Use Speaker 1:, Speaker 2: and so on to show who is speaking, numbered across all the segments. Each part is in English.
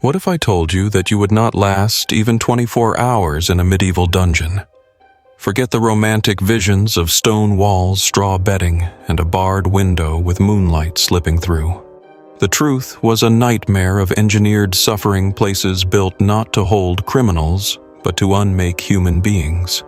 Speaker 1: What if I told you that you would not last even 24 hours in a medieval dungeon? Forget the romantic visions of stone walls, straw bedding, and a barred window with moonlight slipping through. The truth was a nightmare of engineered suffering places built not to hold criminals, but to unmake human beings.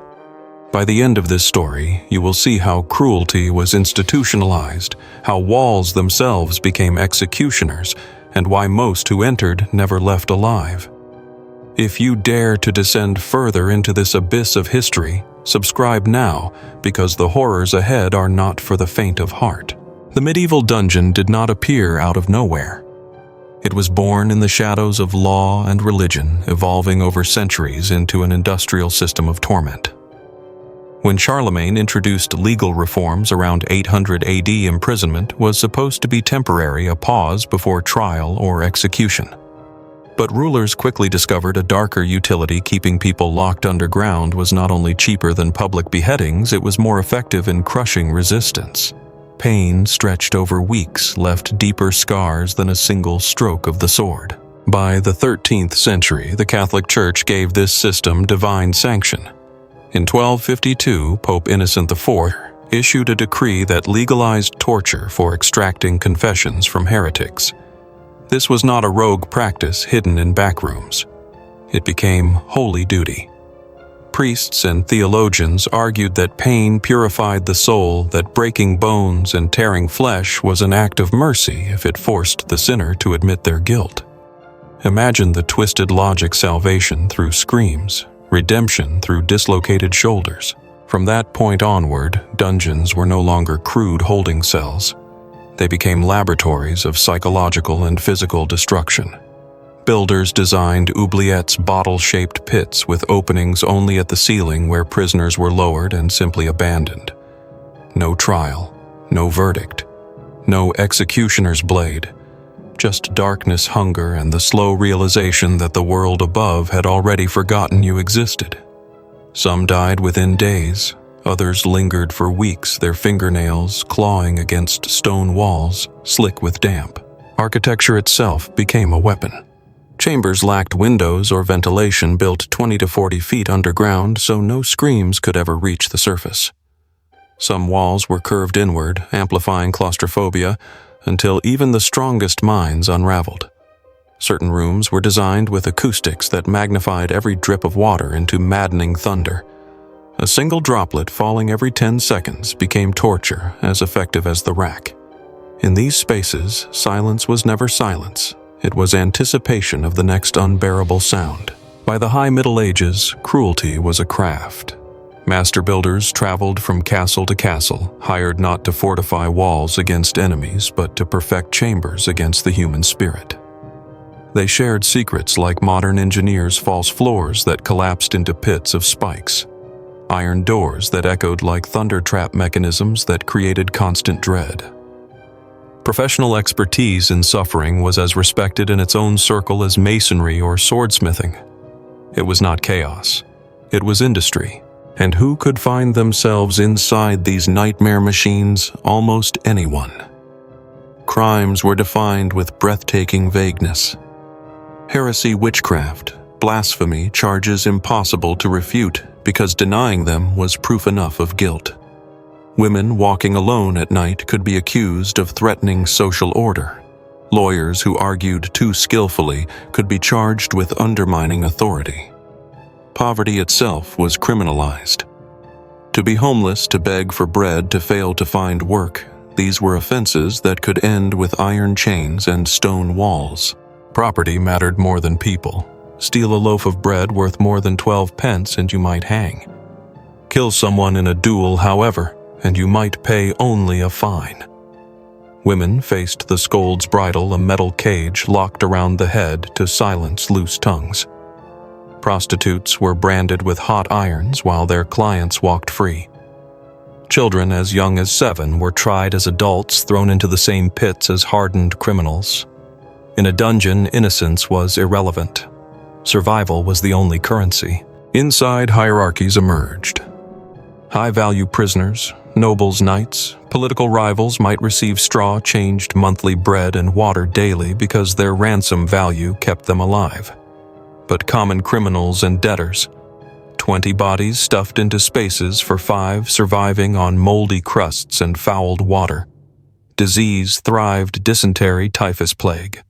Speaker 1: By the end of this story, you will see how cruelty was institutionalized, how walls themselves became executioners, and why most who entered never left alive. If you dare to descend further into this abyss of history, subscribe now, because the horrors ahead are not for the faint of heart. The medieval dungeon did not appear out of nowhere. It was born in the shadows of law and religion, evolving over centuries into an industrial system of torment. When Charlemagne introduced legal reforms around 800 AD, imprisonment was supposed to be temporary, a pause before trial or execution. But rulers quickly discovered a darker utility. Keeping people locked underground was not only cheaper than public beheadings, it was more effective in crushing resistance. Pain stretched over weeks left deeper scars than a single stroke of the sword. By the 13th century, the Catholic Church gave this system divine sanction. In 1252, Pope Innocent IV issued a decree that legalized torture for extracting confessions from heretics. This was not a rogue practice hidden in backrooms. It became holy duty. Priests and theologians argued that pain purified the soul, that breaking bones and tearing flesh was an act of mercy if it forced the sinner to admit their guilt. Imagine the twisted logic: salvation through screams, redemption through dislocated shoulders. From that point onward, dungeons were no longer crude holding cells. They became laboratories of psychological and physical destruction. Builders designed oubliettes, bottle-shaped pits with openings only at the ceiling where prisoners were lowered and simply abandoned. No trial, no verdict, no executioner's blade. Just darkness, hunger, and the slow realization that the world above had already forgotten you existed. Some died within days, others lingered for weeks, their fingernails clawing against stone walls, slick with damp. Architecture itself became a weapon. Chambers lacked windows or ventilation, built 20 to 40 feet underground, so no screams could ever reach the surface. Some walls were curved inward, amplifying claustrophobia, until even the strongest minds unraveled. Certain rooms were designed with acoustics that magnified every drip of water into maddening thunder. A single droplet falling every 10 seconds became torture as effective as the rack. In these spaces, silence was never silence. It was anticipation of the next unbearable sound. By the high Middle Ages, cruelty was a craft. Master builders traveled from castle to castle, hired not to fortify walls against enemies, but to perfect chambers against the human spirit. They shared secrets like modern engineers: false floors that collapsed into pits of spikes, iron doors that echoed like thunder trap mechanisms that created constant dread. Professional expertise in suffering was as respected in its own circle as masonry or swordsmithing. It was not chaos. It was industry. And who could find themselves inside these nightmare machines? Almost anyone. Crimes were defined with breathtaking vagueness. Heresy, witchcraft, blasphemy, charges impossible to refute because denying them was proof enough of guilt. Women walking alone at night could be accused of threatening social order. Lawyers who argued too skillfully could be charged with undermining authority. Poverty itself was criminalized. To be homeless, to beg for bread, to fail to find work, these were offenses that could end with iron chains and stone walls. Property mattered more than people. Steal a loaf of bread worth more than 12 pence and you might hang. Kill someone in a duel, however, and you might pay only a fine. Women faced the scold's bridle, a metal cage locked around the head to silence loose tongues. Prostitutes were branded with hot irons while their clients walked free. Children as young as 7 were tried as adults, thrown into the same pits as hardened criminals. In a dungeon, innocence was irrelevant. Survival was the only currency. Inside, hierarchies emerged. High-value prisoners, nobles' knights, political rivals might receive straw-changed monthly bread and water daily because their ransom value kept them alive. But common criminals and debtors, 20 bodies stuffed into spaces for 5 surviving on moldy crusts and fouled water. Disease thrived dysentery, typhus plague.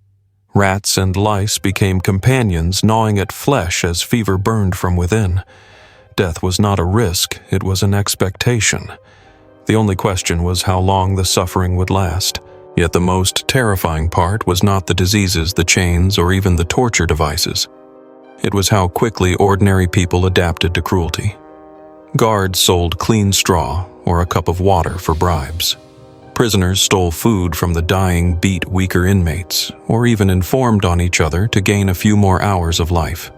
Speaker 1: Rats and lice became companions, gnawing at flesh as fever burned from within. Death was not a risk, it was an expectation. The only question was how long the suffering would last. Yet the most terrifying part was not the diseases, the chains, or even the torture devices. It was how quickly ordinary people adapted to cruelty. Guards sold clean straw or a cup of water for bribes. Prisoners stole food from the dying, beat weaker inmates, or even informed on each other to gain a few more hours of life.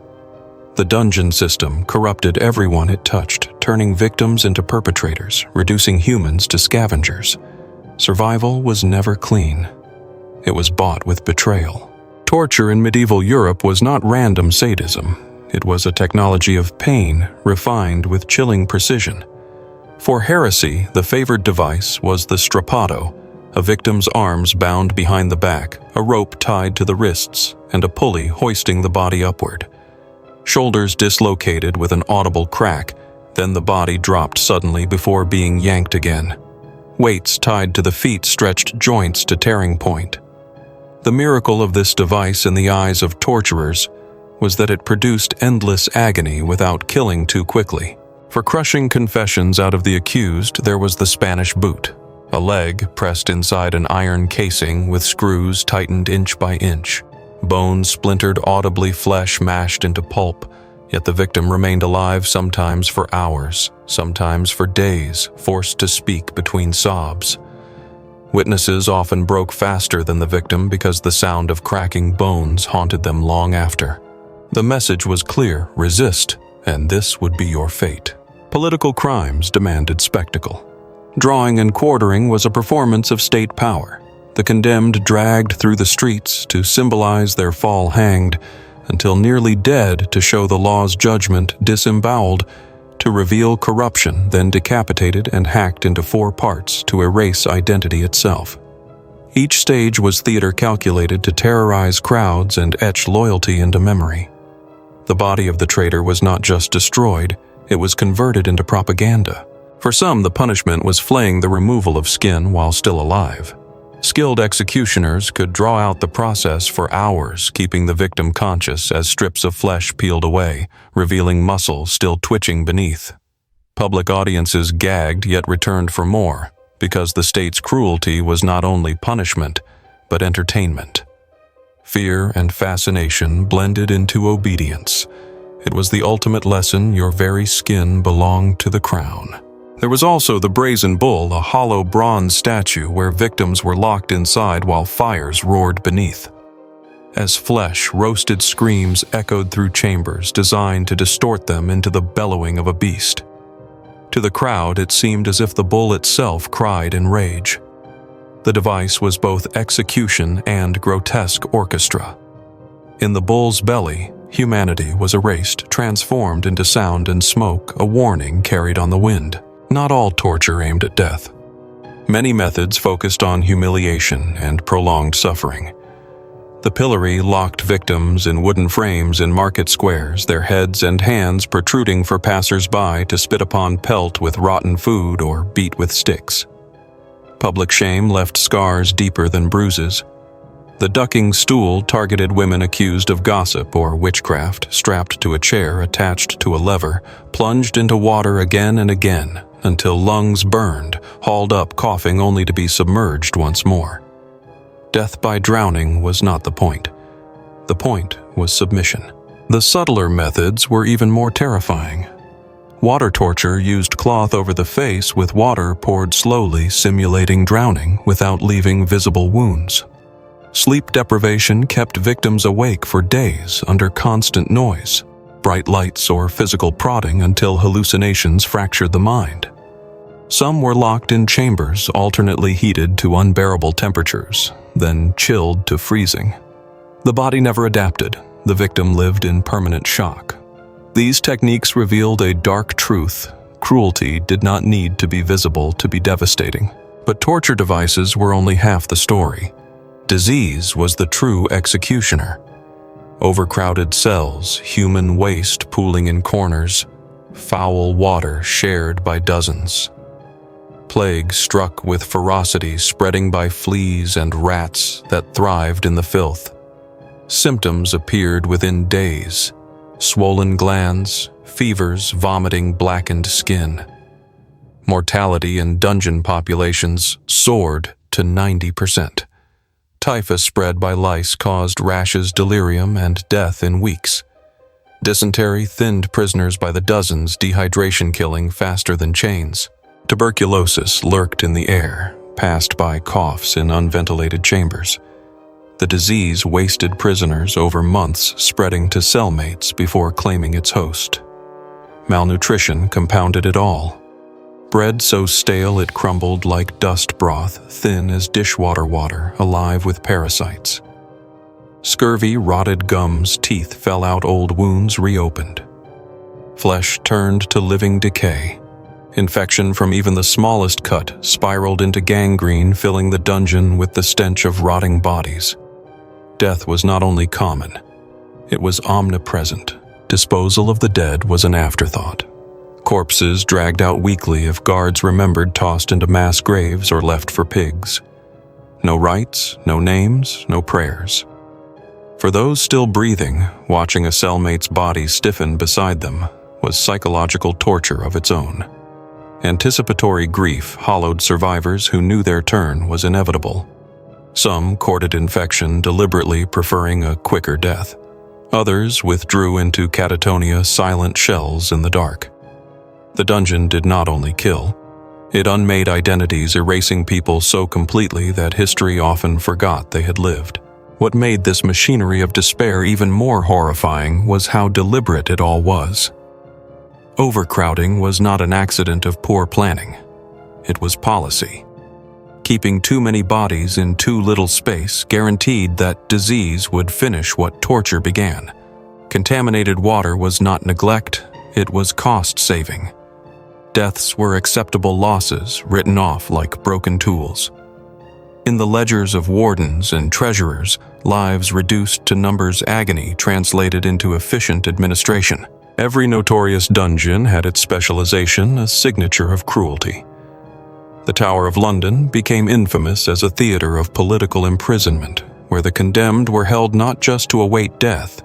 Speaker 1: The dungeon system corrupted everyone it touched, turning victims into perpetrators, reducing humans to scavengers. Survival was never clean. It was bought with betrayal. Torture in medieval Europe was not random sadism. It was a technology of pain, refined with chilling precision. For heresy, the favored device was the strappato, a victim's arms bound behind the back, a rope tied to the wrists, and a pulley hoisting the body upward. Shoulders dislocated with an audible crack, then the body dropped suddenly before being yanked again. Weights tied to the feet stretched joints to tearing point. The miracle of this device in the eyes of torturers was that it produced endless agony without killing too quickly. For crushing confessions out of the accused, there was the Spanish boot, a leg pressed inside an iron casing with screws tightened inch by inch. Bones splintered audibly, flesh mashed into pulp, yet the victim remained alive sometimes for hours, sometimes for days, forced to speak between sobs. Witnesses often broke faster than the victim because the sound of cracking bones haunted them long after. The message was clear: resist, and this would be your fate. Political crimes demanded spectacle. Drawing and quartering was a performance of state power. The condemned dragged through the streets to symbolize their fall hanged, until nearly dead to show the law's judgment, disemboweled, to reveal corruption, then decapitated and hacked into 4 parts to erase identity itself. Each stage was theater calculated to terrorize crowds and etch loyalty into memory. The body of the traitor was not just destroyed, it was converted into propaganda. For some, the punishment was flaying the removal of skin while still alive. Skilled executioners could draw out the process for hours, keeping the victim conscious as strips of flesh peeled away, revealing muscle still twitching beneath. Public audiences gagged yet returned for more, because the state's cruelty was not only punishment, but entertainment. Fear and fascination blended into obedience. It was the ultimate lesson: your very skin belonged to the crown. There was also the brazen bull, a hollow bronze statue where victims were locked inside while fires roared beneath. As flesh, roasted screams echoed through chambers designed to distort them into the bellowing of a beast. To the crowd, it seemed as if the bull itself cried in rage. The device was both execution and grotesque orchestra. In the bull's belly, humanity was erased, transformed into sound and smoke, a warning carried on the wind. Not all torture aimed at death. Many methods focused on humiliation and prolonged suffering. The pillory locked victims in wooden frames in market squares, their heads and hands protruding for passers-by to spit upon, pelt with rotten food, or beat with sticks. Public shame left scars deeper than bruises. The ducking stool targeted women accused of gossip or witchcraft, strapped to a chair attached to a lever, plunged into water again and again, until lungs burned, hauled up coughing only to be submerged once more. Death by drowning was not the point. The point was submission. The subtler methods were even more terrifying. Water torture used cloth over the face with water poured slowly, simulating drowning without leaving visible wounds. Sleep deprivation kept victims awake for days under constant noise, bright lights or physical prodding until hallucinations fractured the mind. Some were locked in chambers alternately heated to unbearable temperatures, then chilled to freezing. The body never adapted. The victim lived in permanent shock. These techniques revealed a dark truth. Cruelty did not need to be visible to be devastating. But torture devices were only half the story. Disease was the true executioner. Overcrowded cells, human waste pooling in corners, foul water shared by dozens. Plague struck with ferocity, spreading by fleas and rats that thrived in the filth. Symptoms appeared within days: swollen glands, fevers, vomiting blackened skin. Mortality in dungeon populations soared to 90%. Typhus spread by lice caused rashes, delirium, and death in weeks. Dysentery thinned prisoners by the dozens, dehydration killing faster than chains. Tuberculosis lurked in the air, passed by coughs in unventilated chambers. The disease wasted prisoners over months, spreading to cellmates before claiming its host. Malnutrition compounded it all. Bread so stale it crumbled like dust broth, thin as dishwater water, alive with parasites. Scurvy rotted gums, teeth fell out, old wounds reopened. Flesh turned to living decay. Infection from even the smallest cut spiraled into gangrene, filling the dungeon with the stench of rotting bodies. Death was not only common, it was omnipresent. Disposal of the dead was an afterthought. Corpses dragged out weekly if guards remembered, tossed into mass graves or left for pigs. No rites, no names, no prayers. For those still breathing, watching a cellmate's body stiffen beside them was psychological torture of its own. Anticipatory grief hollowed survivors who knew their turn was inevitable. Some courted infection, deliberately preferring a quicker death. Others withdrew into catatonia, silent shells in the dark. The dungeon did not only kill, it unmade identities, erasing people so completely that history often forgot they had lived. What made this machinery of despair even more horrifying was how deliberate it all was. Overcrowding was not an accident of poor planning. It was policy. Keeping too many bodies in too little space guaranteed that disease would finish what torture began. Contaminated water was not neglect, it was cost-saving. Deaths were acceptable losses, written off like broken tools. In the ledgers of wardens and treasurers, lives reduced to numbers, agony translated into efficient administration. Every notorious dungeon had its specialization, a signature of cruelty. The Tower of London became infamous as a theater of political imprisonment, where the condemned were held not just to await death,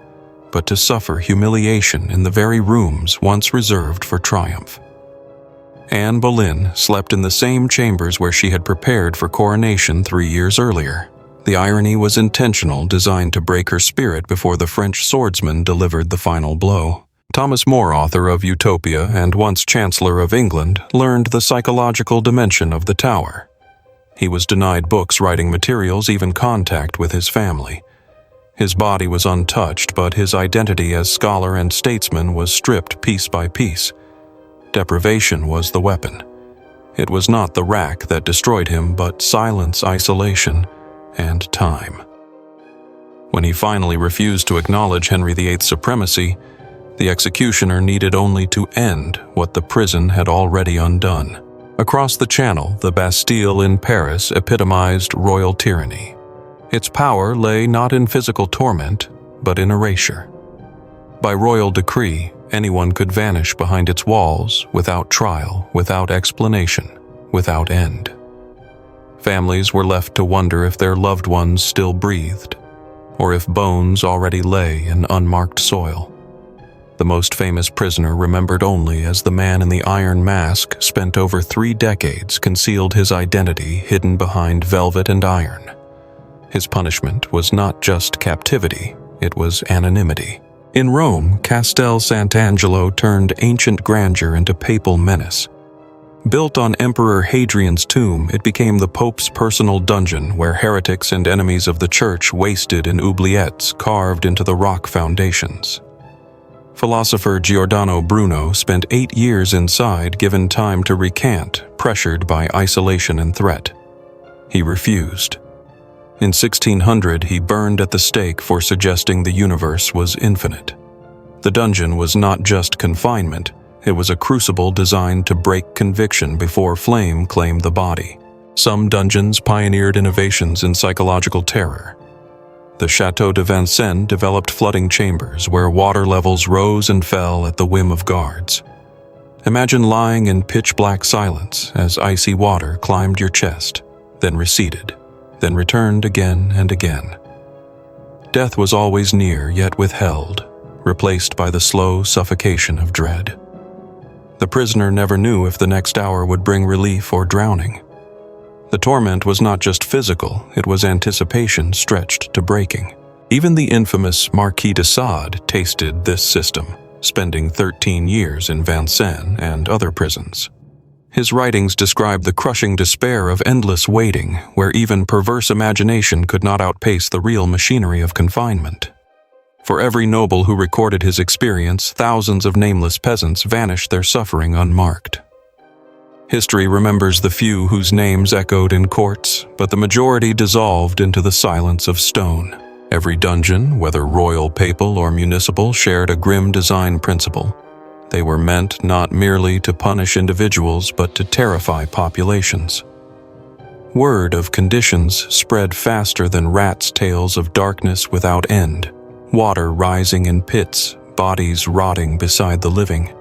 Speaker 1: but to suffer humiliation in the very rooms once reserved for triumph. Anne Boleyn slept in the same chambers where she had prepared for coronation 3 years earlier. The irony was intentional, designed to break her spirit before the French swordsman delivered the final blow. Thomas More, author of Utopia and once Chancellor of England, learned the psychological dimension of the tower. He was denied books, writing materials, even contact with his family. His body was untouched, but his identity as scholar and statesman was stripped piece by piece. Deprivation was the weapon. It was not the rack that destroyed him, but silence, isolation, and time. When he finally refused to acknowledge Henry VIII's supremacy, the executioner needed only to end what the prison had already undone. Across the Channel, the Bastille in Paris epitomized royal tyranny. Its power lay not in physical torment, but in erasure. By royal decree, anyone could vanish behind its walls without trial, without explanation, without end. Families were left to wonder if their loved ones still breathed, or if bones already lay in unmarked soil. The most famous prisoner, remembered only as the man in the iron mask, spent over 3 decades concealed his identity hidden behind velvet and iron. His punishment was not just captivity, it was anonymity. In Rome, Castel Sant'Angelo turned ancient grandeur into papal menace. Built on Emperor Hadrian's tomb, it became the Pope's personal dungeon where heretics and enemies of the Church wasted in oubliettes carved into the rock foundations. Philosopher Giordano Bruno spent 8 years inside, given time to recant, pressured by isolation and threat. He refused. In 1600, he burned at the stake for suggesting the universe was infinite. The dungeon was not just confinement, It was a crucible designed to break conviction before flame claimed the body. Some dungeons pioneered innovations in psychological terror. The Château de Vincennes developed flooding chambers where water levels rose and fell at the whim of guards. Imagine lying in pitch-black silence as icy water climbed your chest, then receded, then returned again and again. Death was always near yet withheld, replaced by the slow suffocation of dread. The prisoner never knew if the next hour would bring relief or drowning. The torment was not just physical, it was anticipation stretched to breaking. Even the infamous Marquis de Sade tasted this system, spending 13 years in Vincennes and other prisons. His writings describe the crushing despair of endless waiting, where even perverse imagination could not outpace the real machinery of confinement. For every noble who recorded his experience, thousands of nameless peasants vanished their suffering unmarked. History remembers the few whose names echoed in courts, but the majority dissolved into the silence of stone. Every dungeon, whether royal, papal, or municipal, shared a grim design principle. They were meant not merely to punish individuals, but to terrify populations. Word of conditions spread faster than rats' tails of darkness without end. Water rising in pits, bodies rotting beside the living.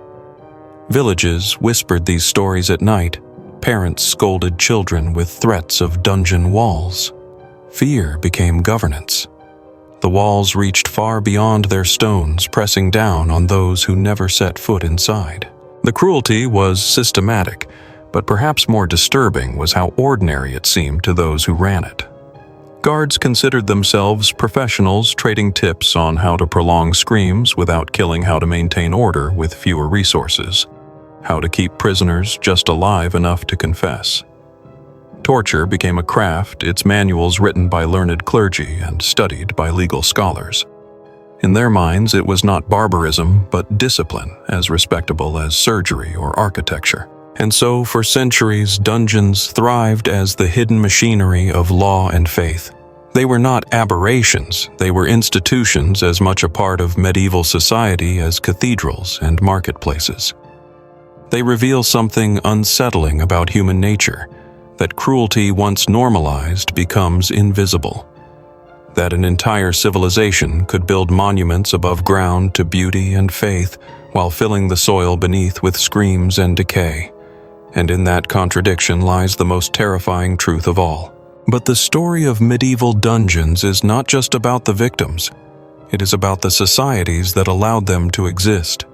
Speaker 1: Villages whispered these stories at night. Parents scolded children with threats of dungeon walls. Fear became governance. The walls reached far beyond their stones, pressing down on those who never set foot inside. The cruelty was systematic, but perhaps more disturbing was how ordinary it seemed to those who ran it. Guards considered themselves professionals, trading tips on how to prolong screams without killing, how to maintain order with fewer resources, how to keep prisoners just alive enough to confess. Torture became a craft, its manuals written by learned clergy and studied by legal scholars. In their minds, it was not barbarism, but discipline, as respectable as surgery or architecture. And so, for centuries, dungeons thrived as the hidden machinery of law and faith. They were not aberrations, they were institutions as much a part of medieval society as cathedrals and marketplaces. They reveal something unsettling about human nature, that cruelty once normalized becomes invisible. That an entire civilization could build monuments above ground to beauty and faith while filling the soil beneath with screams and decay. And in that contradiction lies the most terrifying truth of all. But the story of medieval dungeons is not just about the victims. It is about the societies that allowed them to exist.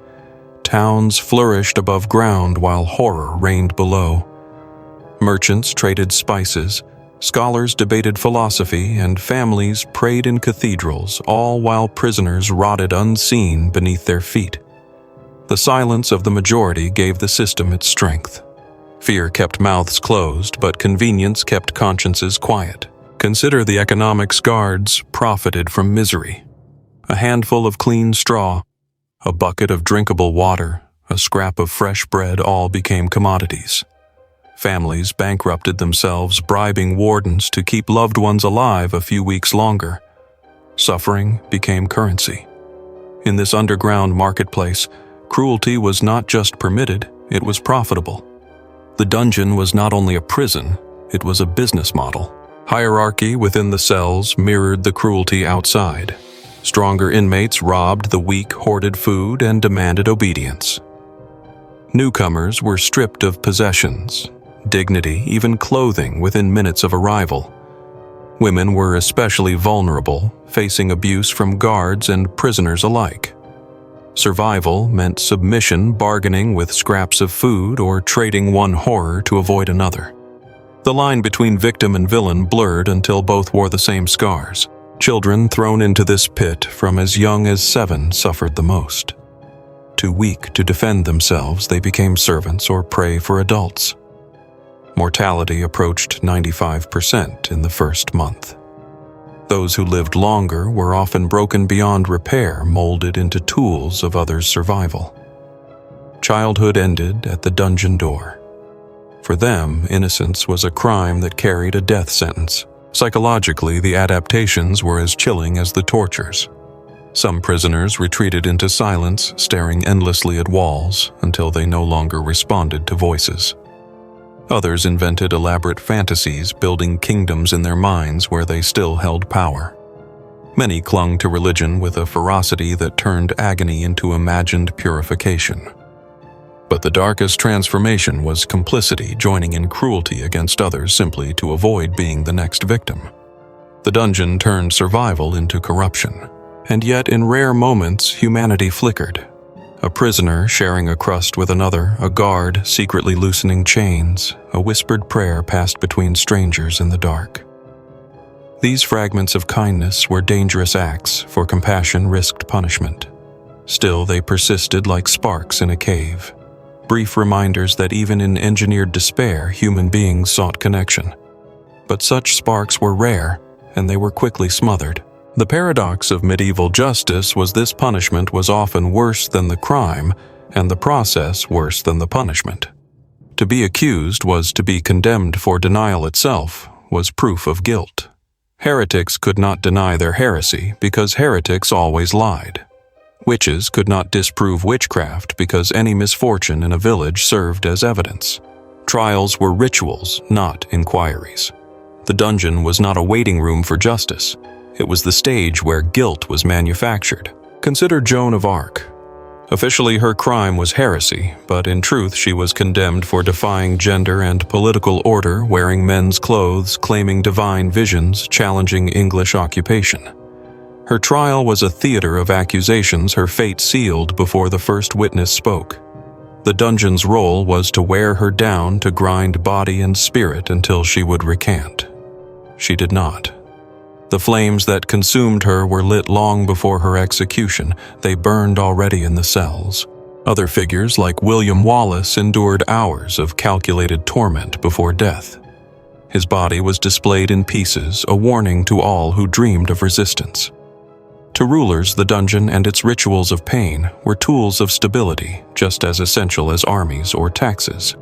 Speaker 1: Towns flourished above ground while horror reigned below. Merchants traded spices, scholars debated philosophy, and families prayed in cathedrals, all while prisoners rotted unseen beneath their feet. The silence of the majority gave the system its strength. Fear kept mouths closed, but convenience kept consciences quiet. Consider the economics guards profited from misery. A handful of clean straw, a bucket of drinkable water, a scrap of fresh bread all became commodities. Families bankrupted themselves, bribing wardens to keep loved ones alive a few weeks longer. Suffering became currency. In this underground marketplace, cruelty was not just permitted, it was profitable. The dungeon was not only a prison, it was a business model. Hierarchy within the cells mirrored the cruelty outside. Stronger inmates robbed the weak, hoarded food, and demanded obedience. Newcomers were stripped of possessions, dignity, even clothing within minutes of arrival. Women were especially vulnerable, facing abuse from guards and prisoners alike. Survival meant submission, bargaining with scraps of food, or trading one horror to avoid another. The line between victim and villain blurred until both wore the same scars. Children thrown into this pit from as young as 7 suffered the most. Too weak to defend themselves, they became servants or prey for adults. Mortality approached 95% in the first month. Those who lived longer were often broken beyond repair, molded into tools of others' survival. Childhood ended at the dungeon door. For them, innocence was a crime that carried a death sentence. Psychologically, the adaptations were as chilling as the tortures. Some prisoners retreated into silence, staring endlessly at walls until they no longer responded to voices. Others invented elaborate fantasies, building kingdoms in their minds where they still held power. Many clung to religion with a ferocity that turned agony into imagined purification. But the darkest transformation was complicity joining in cruelty against others simply to avoid being the next victim. The dungeon turned survival into corruption. And yet, in rare moments, humanity flickered. A prisoner sharing a crust with another, a guard secretly loosening chains, a whispered prayer passed between strangers in the dark. These fragments of kindness were dangerous acts, for compassion risked punishment. Still, they persisted like sparks in a cave. Brief reminders that even in engineered despair, human beings sought connection. But such sparks were rare, and they were quickly smothered. The paradox of medieval justice was this: punishment was often worse than the crime, and the process worse than the punishment. To be accused was to be condemned, for denial itself was proof of guilt. Heretics could not deny their heresy because heretics always lied. Witches could not disprove witchcraft because any misfortune in a village served as evidence. Trials were rituals, not inquiries. The dungeon was not a waiting room for justice. It was the stage where guilt was manufactured. Consider Joan of Arc. Officially, her crime was heresy, but in truth she was condemned for defying gender and political order, wearing men's clothes, claiming divine visions, challenging English occupation. Her trial was a theater of accusations, her fate sealed before the first witness spoke. The dungeon's role was to wear her down, to grind body and spirit until she would recant. She did not. The flames that consumed her were lit long before her execution. They burned already in the cells. Other figures, like William Wallace, endured hours of calculated torment before death. His body was displayed in pieces, a warning to all who dreamed of resistance. To rulers, the dungeon and its rituals of pain were tools of stability, just as essential as armies or taxes.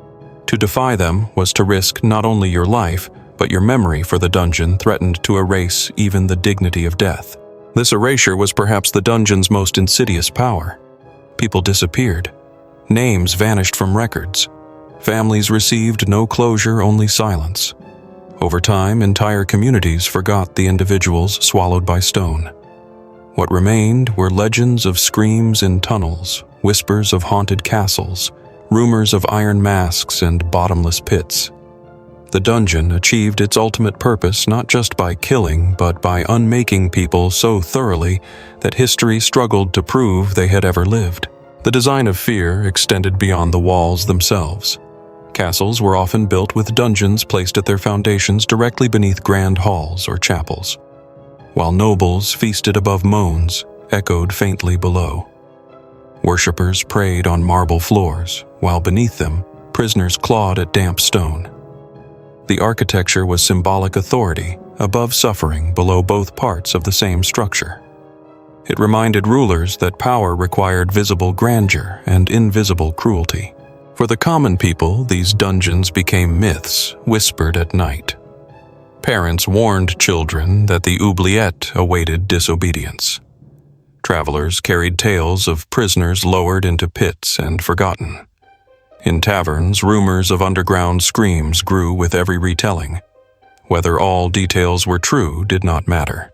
Speaker 1: To defy them was to risk not only your life, but your memory, for the dungeon threatened to erase even the dignity of death. This erasure was perhaps the dungeon's most insidious power. People disappeared. Names vanished from records. Families received no closure, only silence. Over time, entire communities forgot the individuals swallowed by stone. What remained were legends of screams in tunnels, whispers of haunted castles, rumors of iron masks and bottomless pits. The dungeon achieved its ultimate purpose not just by killing, but by unmaking people so thoroughly that history struggled to prove they had ever lived. The design of fear extended beyond the walls themselves. Castles were often built with dungeons placed at their foundations directly beneath grand halls or chapels, while nobles feasted above moans echoed faintly below. Worshippers prayed on marble floors, while beneath them, prisoners clawed at damp stone. The architecture was symbolic authority, above suffering, below both parts of the same structure. It reminded rulers that power required visible grandeur and invisible cruelty. For the common people, these dungeons became myths, whispered at night. Parents warned children that the oubliette awaited disobedience. Travelers carried tales of prisoners lowered into pits and forgotten. In taverns, rumors of underground screams grew with every retelling. Whether all details were true did not matter.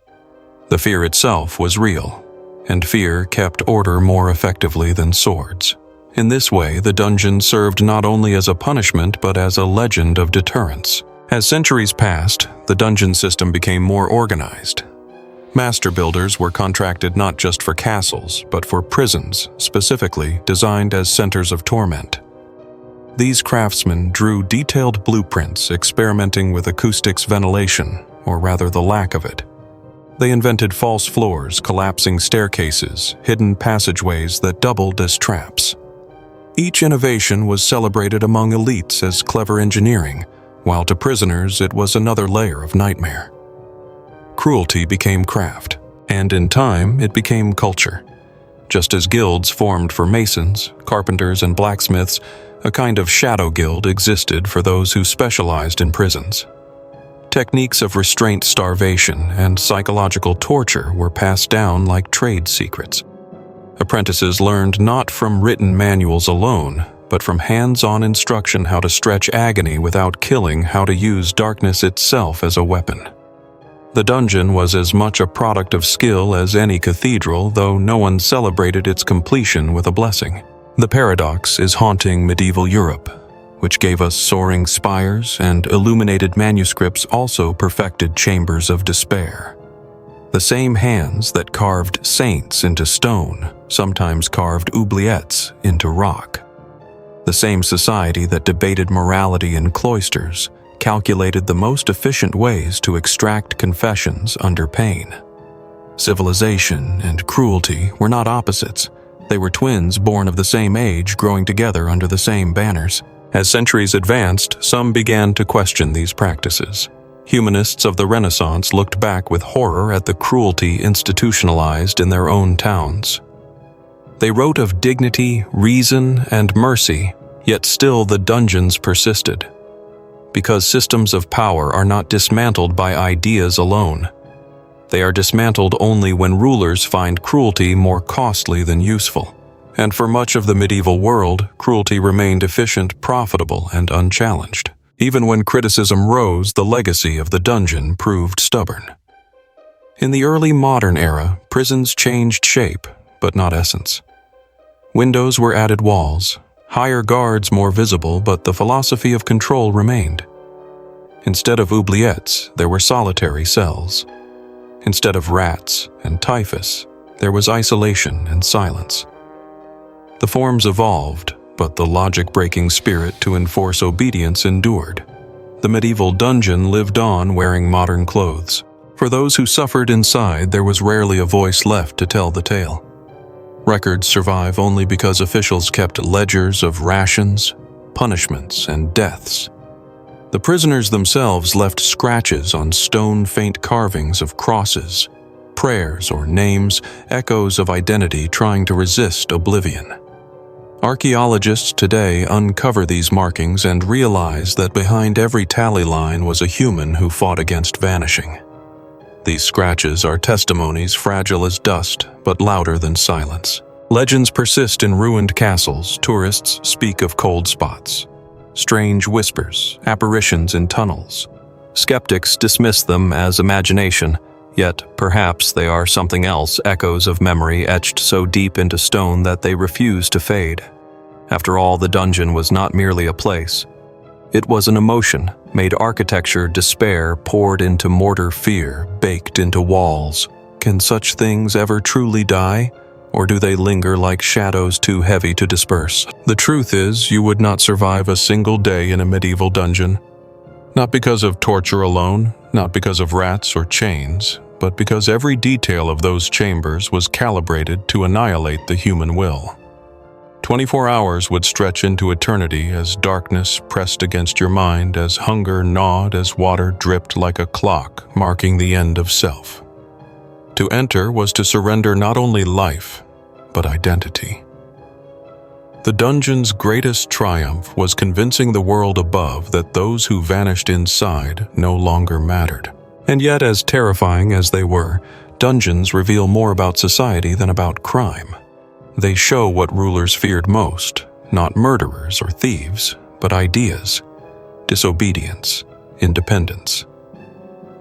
Speaker 1: The fear itself was real, and fear kept order more effectively than swords. In this way, the dungeon served not only as a punishment but as a legend of deterrence. As centuries passed, the dungeon system became more organized. Master builders were contracted not just for castles, but for prisons, specifically designed as centers of torment. These craftsmen drew detailed blueprints, experimenting with acoustics, ventilation, or rather the lack of it. They invented false floors, collapsing staircases, hidden passageways that doubled as traps. Each innovation was celebrated among elites as clever engineering, while to prisoners it was another layer of nightmare. Cruelty became craft, and in time it became culture. Just as guilds formed for masons, carpenters, and blacksmiths, a kind of shadow guild existed for those who specialized in prisons. Techniques of restraint, starvation, and psychological torture were passed down like trade secrets. Apprentices learned not from written manuals alone, but from hands-on instruction how to stretch agony without killing, how to use darkness itself as a weapon. The dungeon was as much a product of skill as any cathedral, though no one celebrated its completion with a blessing. The paradox is haunting medieval Europe, which gave us soaring spires, and illuminated manuscripts also perfected chambers of despair. The same hands that carved saints into stone sometimes carved oubliettes into rock. The same society that debated morality in cloisters calculated the most efficient ways to extract confessions under pain. Civilization and cruelty were not opposites. They were twins born of the same age, growing together under the same banners. As centuries advanced, some began to question these practices. Humanists of the Renaissance looked back with horror at the cruelty institutionalized in their own towns. They wrote of dignity, reason, and mercy, yet still the dungeons persisted. Because systems of power are not dismantled by ideas alone. They are dismantled only when rulers find cruelty more costly than useful. And for much of the medieval world, cruelty remained efficient, profitable, and unchallenged. Even when criticism rose, the legacy of the dungeon proved stubborn. In the early modern era, prisons changed shape, but not essence. Windows were added walls, higher guards more visible, but the philosophy of control remained. Instead of oubliettes, there were solitary cells. Instead of rats and typhus, there was isolation and silence. The forms evolved, but the logic-breaking spirit to enforce obedience endured. The medieval dungeon lived on wearing modern clothes. For those who suffered inside, there was rarely a voice left to tell the tale. Records survive only because officials kept ledgers of rations, punishments, and deaths. The prisoners themselves left scratches on stone faint carvings of crosses, prayers or names, echoes of identity trying to resist oblivion. Archaeologists today uncover these markings and realize that behind every tally line was a human who fought against vanishing. These scratches are testimonies fragile as dust, but louder than silence. Legends persist in ruined castles. Tourists speak of cold spots, strange whispers, apparitions in tunnels. Skeptics dismiss them as imagination, yet perhaps they are something else, echoes of memory etched so deep into stone that they refuse to fade. After all, the dungeon was not merely a place. It was an emotion, made architecture despair, poured into mortar fear, baked into walls. Can such things ever truly die? Or do they linger like shadows too heavy to disperse? The truth is, you would not survive a single day in a medieval dungeon. Not because of torture alone, not because of rats or chains, but because every detail of those chambers was calibrated to annihilate the human will. 24 hours would stretch into eternity as darkness pressed against your mind, as hunger gnawed, as water dripped like a clock, marking the end of self. To enter was to surrender not only life, but identity. The dungeon's greatest triumph was convincing the world above that those who vanished inside no longer mattered. And yet, as terrifying as they were, dungeons reveal more about society than about crime. They show what rulers feared most, not murderers or thieves, but ideas, disobedience, independence.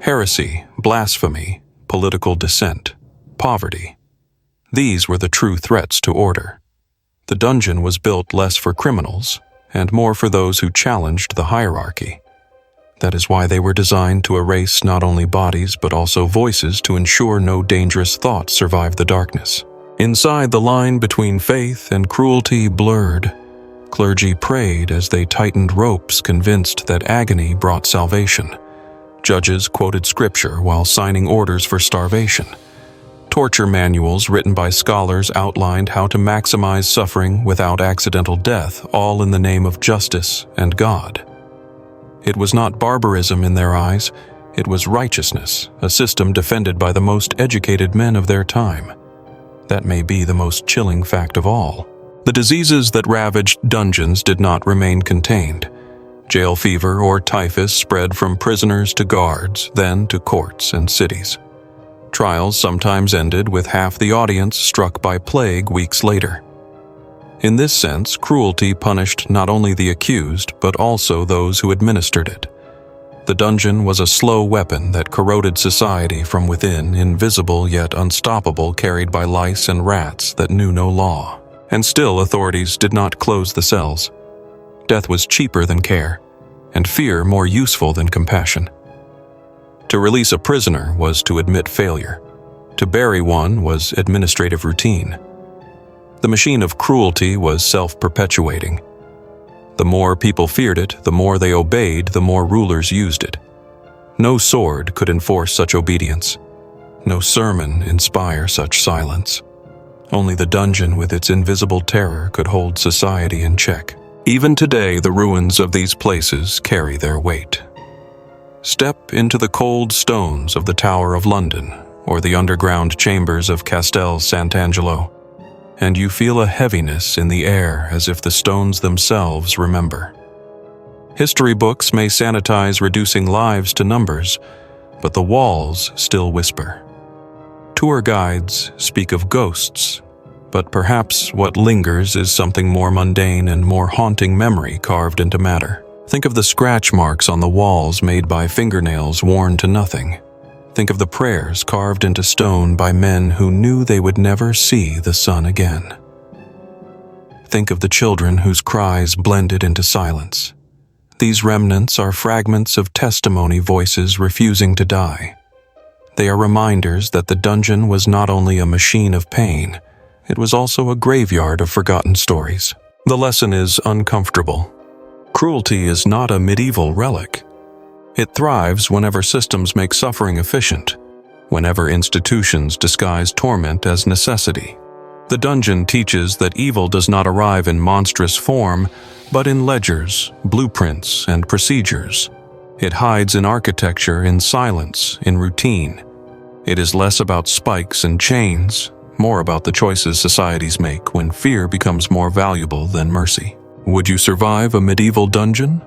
Speaker 1: Heresy, blasphemy, political dissent, poverty. These were the true threats to order. The dungeon was built less for criminals and more for those who challenged the hierarchy. That is why they were designed to erase not only bodies but also voices to ensure no dangerous thoughts survived the darkness. Inside, the line between faith and cruelty blurred. Clergy prayed as they tightened ropes, convinced that agony brought salvation. Judges quoted scripture while signing orders for starvation. Torture manuals written by scholars outlined how to maximize suffering without accidental death, all in the name of justice and God. It was not barbarism in their eyes, it was righteousness, a system defended by the most educated men of their time. That may be the most chilling fact of all. The diseases that ravaged dungeons did not remain contained. Jail fever or typhus spread from prisoners to guards, then to courts and cities. Trials sometimes ended with half the audience struck by plague weeks later. In this sense, cruelty punished not only the accused, but also those who administered it. The dungeon was a slow weapon that corroded society from within, invisible yet unstoppable, carried by lice and rats that knew no law. And still authorities did not close the cells. Death was cheaper than care, and fear more useful than compassion. To release a prisoner was to admit failure. To bury one was administrative routine. The machine of cruelty was self-perpetuating. The more people feared it, the more they obeyed, the more rulers used it. No sword could enforce such obedience. No sermon inspire such silence. Only the dungeon with its invisible terror could hold society in check. Even today, the ruins of these places carry their weight. Step into the cold stones of the Tower of London or the underground chambers of Castel Sant'Angelo, and you feel a heaviness in the air as if the stones themselves remember. History books may sanitize reducing lives to numbers, but the walls still whisper. Tour guides speak of ghosts, but perhaps what lingers is something more mundane and more haunting: memory carved into matter. Think of the scratch marks on the walls made by fingernails worn to nothing. Think of the prayers carved into stone by men who knew they would never see the sun again. Think of the children whose cries blended into silence. These remnants are fragments of testimony, voices refusing to die. They are reminders that the dungeon was not only a machine of pain, it was also a graveyard of forgotten stories. The lesson is uncomfortable. Cruelty is not a medieval relic. It thrives whenever systems make suffering efficient, whenever institutions disguise torment as necessity. The dungeon teaches that evil does not arrive in monstrous form, but in ledgers, blueprints, and procedures. It hides in architecture, in silence, in routine. It is less about spikes and chains, more about the choices societies make when fear becomes more valuable than mercy. Would you survive a medieval dungeon?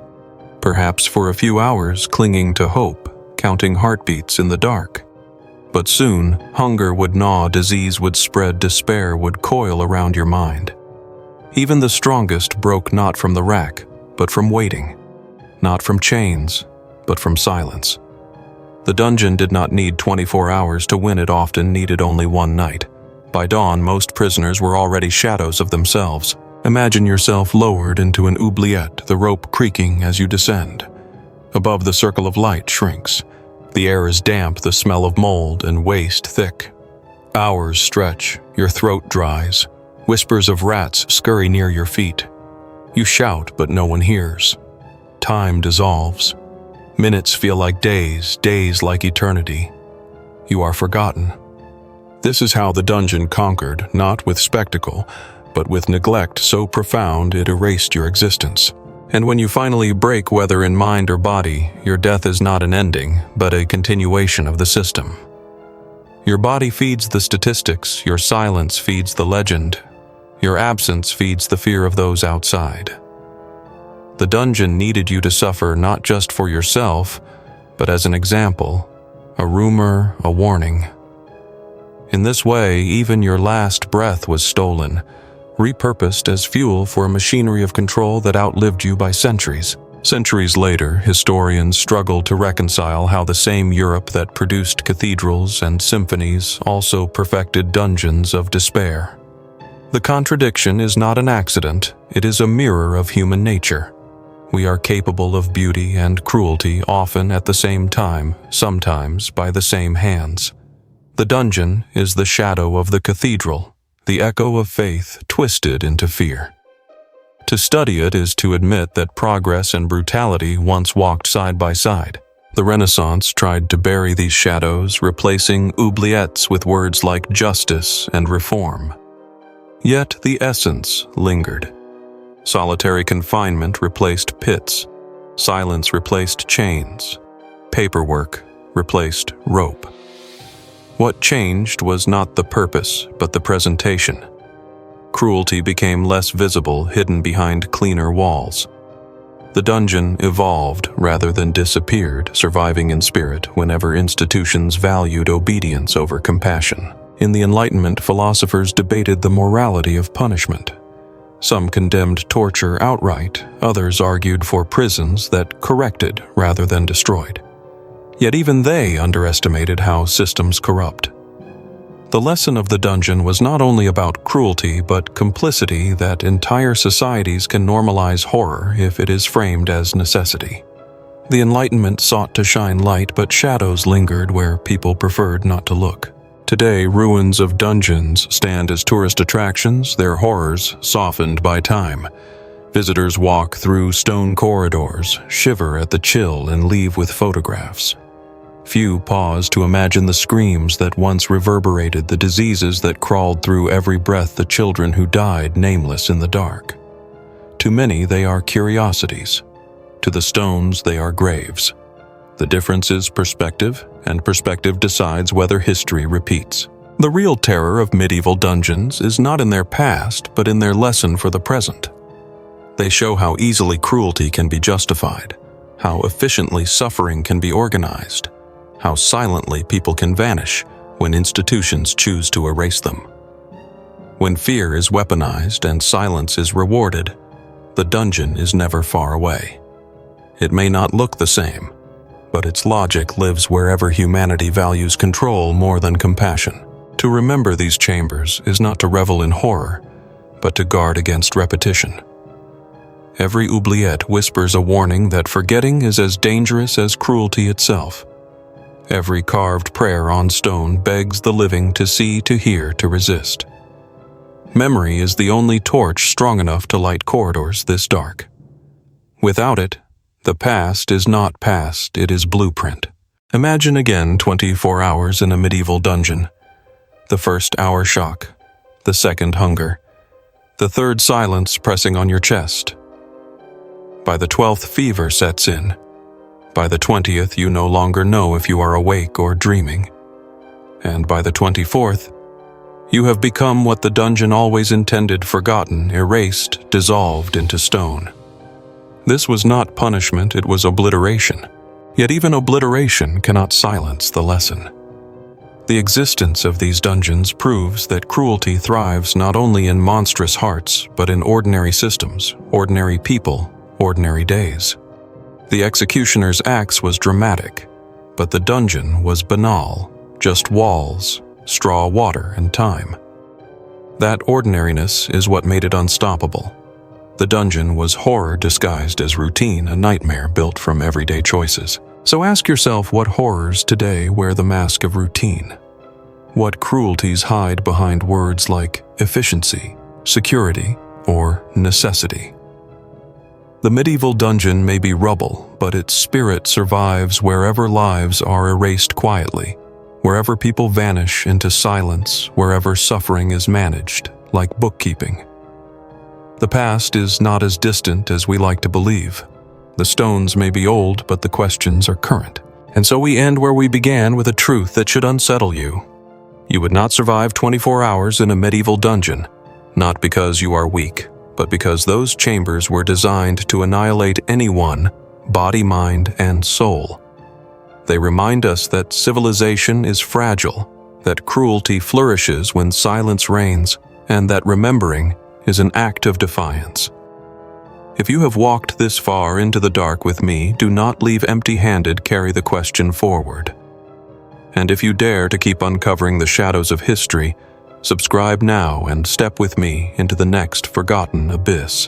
Speaker 1: Perhaps for a few hours, clinging to hope, counting heartbeats in the dark. But soon, hunger would gnaw, disease would spread, despair would coil around your mind. Even the strongest broke not from the rack, but from waiting. Not from chains, but from silence. The dungeon did not need 24 hours to win, it often needed only one night. By dawn, most prisoners were already shadows of themselves. Imagine yourself lowered into an oubliette, the rope creaking as you descend. Above, the circle of light shrinks. The air is damp, the smell of mold and waste thick. Hours stretch, your throat dries. Whispers of rats scurry near your feet. You shout, but no one hears. Time dissolves. Minutes feel like days, days like eternity. You are forgotten. This is how the dungeon conquered, not with spectacle, but with neglect so profound it erased your existence. And when you finally break, whether in mind or body, your death is not an ending, but a continuation of the system. Your body feeds the statistics, your silence feeds the legend, your absence feeds the fear of those outside. The dungeon needed you to suffer not just for yourself, but as an example, a rumor, a warning. In this way, even your last breath was stolen, repurposed as fuel for a machinery of control that outlived you by centuries. Centuries later, historians struggle to reconcile how the same Europe that produced cathedrals and symphonies also perfected dungeons of despair. The contradiction is not an accident, it is a mirror of human nature. We are capable of beauty and cruelty, often at the same time, sometimes by the same hands. The dungeon is the shadow of the cathedral, the echo of faith twisted into fear. To study it is to admit that progress and brutality once walked side by side. The Renaissance tried to bury these shadows, replacing oubliettes with words like justice and reform. Yet the essence lingered. Solitary confinement replaced pits. Silence replaced chains. Paperwork replaced rope. What changed was not the purpose, but the presentation. Cruelty became less visible, hidden behind cleaner walls. The dungeon evolved rather than disappeared, surviving in spirit whenever institutions valued obedience over compassion. In the Enlightenment, philosophers debated the morality of punishment. Some condemned torture outright, others argued for prisons that corrected rather than destroyed. Yet even they underestimated how systems corrupt. The lesson of the dungeon was not only about cruelty but complicity, that entire societies can normalize horror if it is framed as necessity. The Enlightenment sought to shine light, but shadows lingered where people preferred not to look. Today, ruins of dungeons stand as tourist attractions, their horrors softened by time. Visitors walk through stone corridors, shiver at the chill, and leave with photographs. Few pause to imagine the screams that once reverberated, the diseases that crawled through every breath, the children who died nameless in the dark. To many, they are curiosities. To the stones, they are graves. The difference is perspective, and perspective decides whether history repeats. The real terror of medieval dungeons is not in their past, but in their lesson for the present. They show how easily cruelty can be justified, how efficiently suffering can be organized, how silently people can vanish when institutions choose to erase them. When fear is weaponized and silence is rewarded, the dungeon is never far away. It may not look the same, but its logic lives wherever humanity values control more than compassion. To remember these chambers is not to revel in horror, but to guard against repetition. Every oubliette whispers a warning that forgetting is as dangerous as cruelty itself. Every carved prayer on stone begs the living to see, to hear, to resist. Memory is the only torch strong enough to light corridors this dark. Without it, the past is not past, it is blueprint. Imagine again 24 hours in a medieval dungeon. The first hour shock, the second hunger, the third silence pressing on your chest. By the 12th, fever sets in. By the 20th, you no longer know if you are awake or dreaming. And by the 24th, you have become what the dungeon always intended: forgotten, erased, dissolved into stone. This was not punishment, it was obliteration. Yet even obliteration cannot silence the lesson. The existence of these dungeons proves that cruelty thrives not only in monstrous hearts, but in ordinary systems, ordinary people, ordinary days. The executioner's axe was dramatic, but the dungeon was banal, just walls, straw, water, and time. That ordinariness is what made it unstoppable. The dungeon was horror disguised as routine, a nightmare built from everyday choices. So ask yourself, what horrors today wear the mask of routine? What cruelties hide behind words like efficiency, security, or necessity? The medieval dungeon may be rubble, but its spirit survives wherever lives are erased quietly, wherever people vanish into silence, wherever suffering is managed, like bookkeeping. The past is not as distant as we like to believe. The stones may be old, but the questions are current. And so we end where we began, with a truth that should unsettle you. You would not survive 24 hours in a medieval dungeon, not because you are weak, but because those chambers were designed to annihilate anyone, body, mind, and soul. They remind us that civilization is fragile, that cruelty flourishes when silence reigns, and that remembering is an act of defiance. If you have walked this far into the dark with me, do not leave empty-handed, carry the question forward. And if you dare to keep uncovering the shadows of history, subscribe now and step with me into the next forgotten abyss.